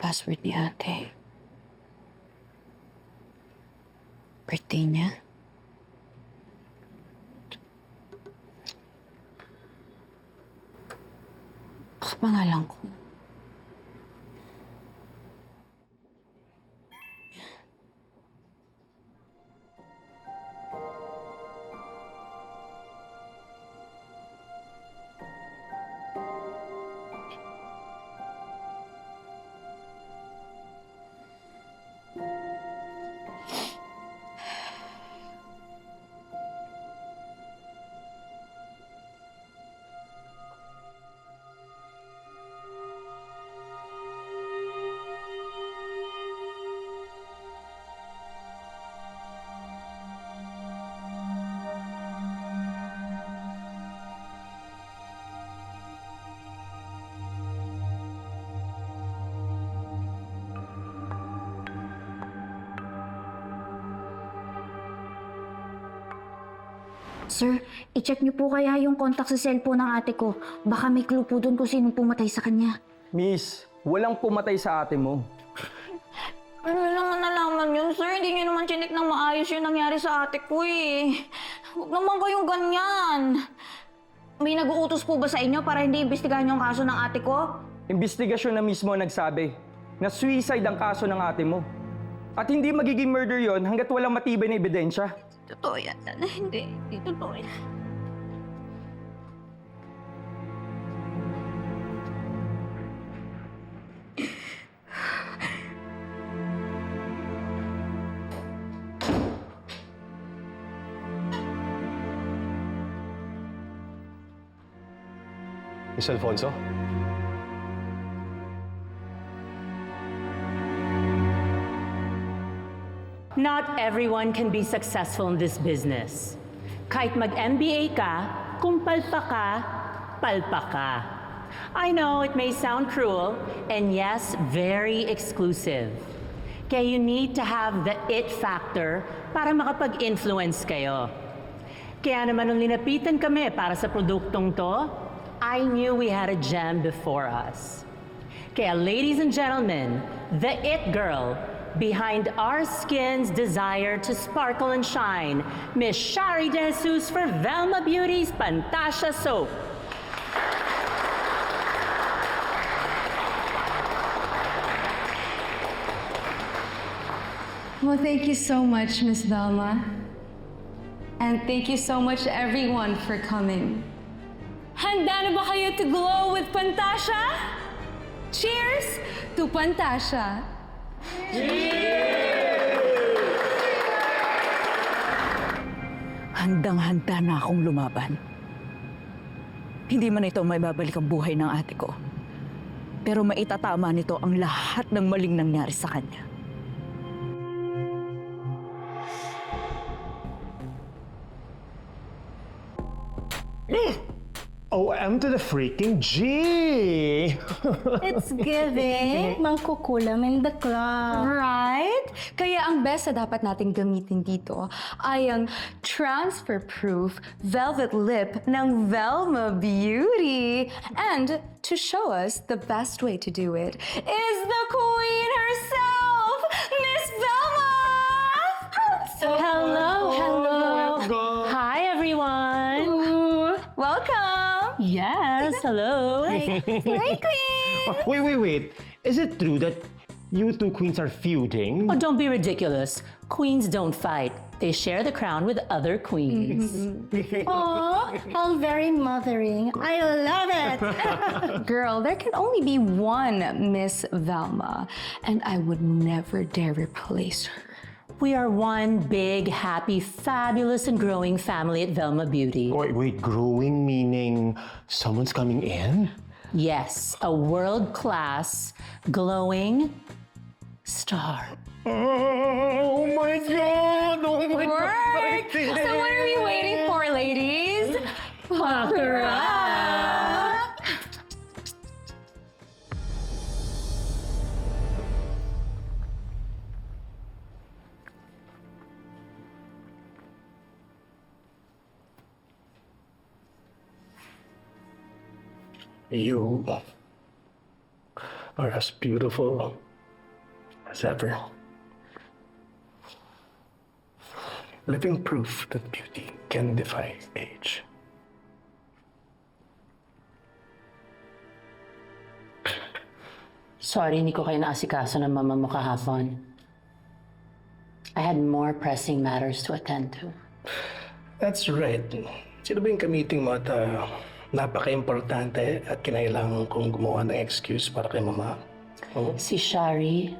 password ni ate. Birthday niya? Baka pangalan ko. Sir, i-check niyo po kaya yung contact sa cellphone ng ate ko. Baka may clue po doon kung sinong pumatay sa kanya. Miss, walang pumatay sa ate mo. Ano lang nalaman yun, sir? Hindi niyo naman chinik ng maayos yung nangyari sa ate ko eh. Huwag naman kayong ganyan. May nag-uutos po ba sa inyo para hindi imbestigahan yung kaso ng ate ko? Investigasyon na mismo ang nagsabi na suicide ang kaso ng ate mo. At hindi magiging murder yon hanggat walang matibay na ebidensya. Totoo yan. Hindi totoo yan. Miss Alfonso? Not everyone can be successful in this business. Kahit mag-MBA ka, kung palpa ka, palpa ka. I know it may sound cruel, and yes, very exclusive. Kaya you need to have the it factor para makapag-influence kayo. Kaya naman nung linapitan kami para sa produktong to, I knew we had a gem before us. Kaya ladies and gentlemen, the it girl behind our skin's desire to sparkle and shine, Miss Shari De Jesus for Velma Beauty's Pantasya Soap. Well, thank you so much, Miss Velma. And thank you so much everyone for coming. Handa na ba kayo to glow with Pantasya? Cheers to Pantasya! Handang-handa na akong lumaban. Hindi man ito may babalik ang buhay ng ate ko. Pero maitatama nito ang lahat ng maling nangyari sa kanya. OM to the freaking G! It's giving mangkukulam in the club. Right? Kaya ang best na dapat nating gamitin dito ay ang transfer-proof velvet lip ng Velma Beauty. And to show us the best way to do it is the queen herself, Miss Velma! Hello. Hi, everyone. Welcome! Yes, hello. Hi, Queen! Wait. Is it true that you two queens are feuding? Oh, don't be ridiculous. Queens don't fight. They share the crown with other queens. Aw, how very mothering. I love it! Girl, there can only be one Miss Velma, and I would never dare replace her. We are one big, happy, fabulous, and growing family at Velma Beauty. Wait, growing meaning someone's coming in? Yes, a world-class, glowing star. Oh my God! Oh my Work! So what are we waiting for, ladies? Fuck her up! You are as beautiful as ever. Living proof that beauty can defy age. Sorry, hindi ko kayo naasikaso ng mama mo kahapon. I had more pressing matters to attend to. That's right. Sino ba yung ka-meeting mo at napaka-importante at kinailangan kong gumawa ng excuse para kay mama? Oh? Si Shari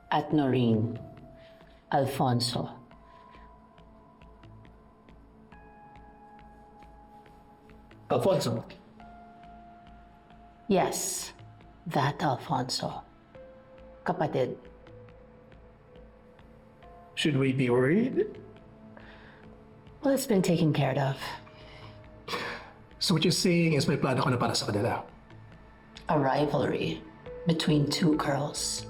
at Noreen. Alfonso. Alfonso, Yes, that Alfonso. Kapatid. should we be worried? Well, it's been taken care of. So what you're saying is may plano ko na para sa kanila. A rivalry between two girls.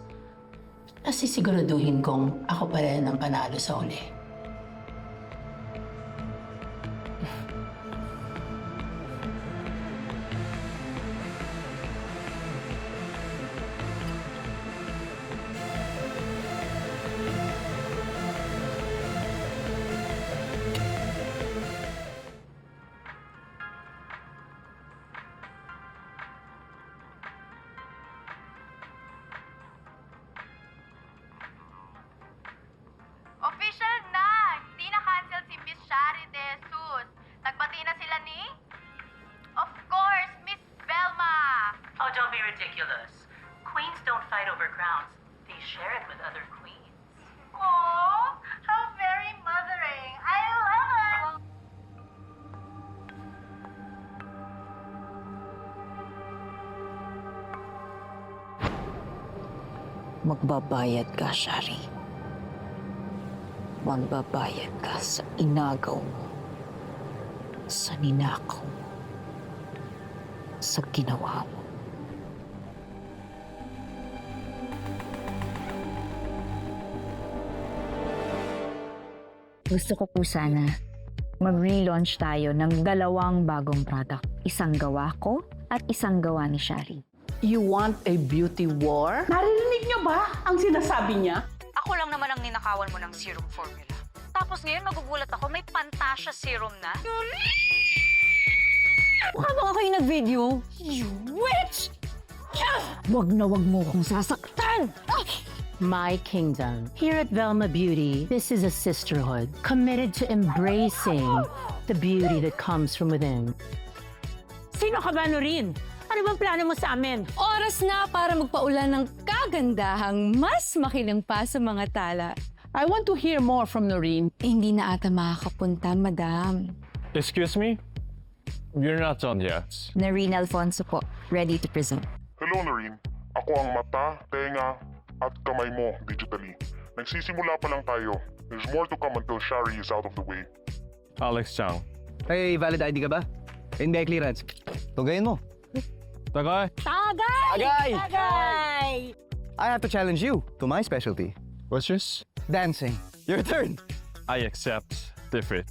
Nasisiguraduhin kong ako pa rin ang panalo sa uli. Official na! Hindi na-cancel si Miss Shari De Jesus. Nagbati na sila ni? Of course, Miss Velma! Oh, don't be ridiculous. Queens don't fight over crowns. They share it with other queens. Oh, how very mothering! I love it! Magbabayad ka, Shari. Magbabayad ka sa inagaw mo, sa ninakaw mo, sa ginawa mo. Gusto ko po sana mag-relaunch tayo ng dalawang bagong product. Isang gawa ko at isang gawa ni Shari. You want a beauty war? Narinig niyo ba ang sinasabi niya? Ako lang naman ang ninakawan mo ng serum formula. Tapos ngayon magugulat ako, may Pantasya serum na. Mukha ba kayo nag-video? You witch! Wag na wag mo kong sasaktan! My kingdom. Here at Velma Beauty, this is a sisterhood committed to embracing the beauty that comes from within. Sino ka ba, Noreen? Ano bang plano mo sa amin? Oras na para magpaulan ng kagandahang mas makilang pa sa mga tala. I want to hear more from Noreen. Hindi na ata makakapunta, madam. Excuse me? You're not done yet. Noreen Alfonso po, ready to present. Hello, Noreen. Ako ang mata, tenga, at kamay mo digitally. Nagsisimula pa lang tayo. There's more to come until Shari is out of the way. Alex Chang. Hey, valid ID ka ba? Hindi, clearance. Tugayin mo. Tagay! Agay! I have to challenge you to my specialty. What's yours? Dancing. Your turn. I accept defeat.